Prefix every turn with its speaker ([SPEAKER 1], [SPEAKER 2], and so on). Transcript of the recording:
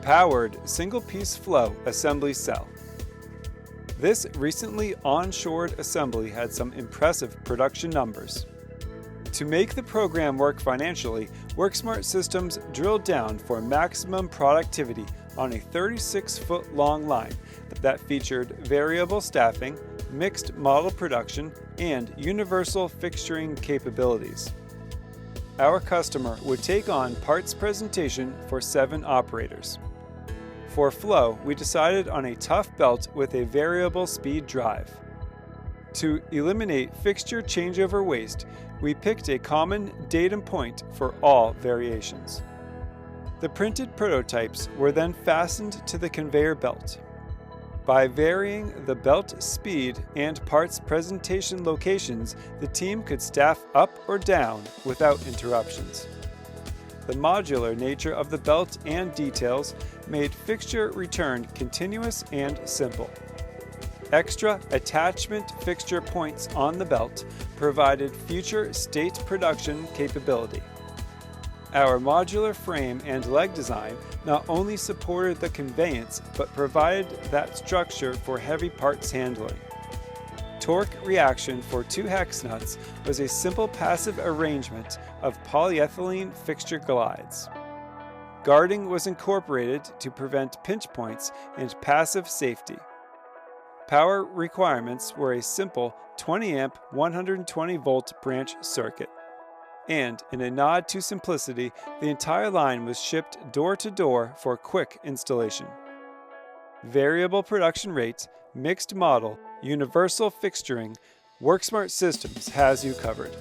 [SPEAKER 1] powered single-piece flow assembly cell. This recently onshored assembly had some impressive production numbers. To make the program work financially, WorkSmart Systems drilled down for maximum productivity on a 36-foot long line that featured variable staffing, mixed model production, and universal fixturing capabilities. Our customer would take on parts presentation for 7 operators. For flow, we decided on a tough belt with a variable speed drive. To eliminate fixture changeover waste, we picked a common datum point for all variations. The printed prototypes were then fastened to the conveyor belt. By varying the belt speed and parts presentation locations, the team could staff up or down without interruptions. The modular nature of the belt and details made fixture return continuous and simple. Extra attachment fixture points on the belt provided future state production capability. Our modular frame and leg design not only supported the conveyance but provided that structure for heavy parts handling. Torque reaction for 2 hex nuts was a simple passive arrangement of polyethylene fixture glides. Guarding was incorporated to prevent pinch points and passive safety. Power requirements were a simple 20 amp 120 volt branch circuit. And in a nod to simplicity, the entire line was shipped door to door for quick installation. Variable production rates, mixed model, universal fixturing, WorkSmart Systems has you covered.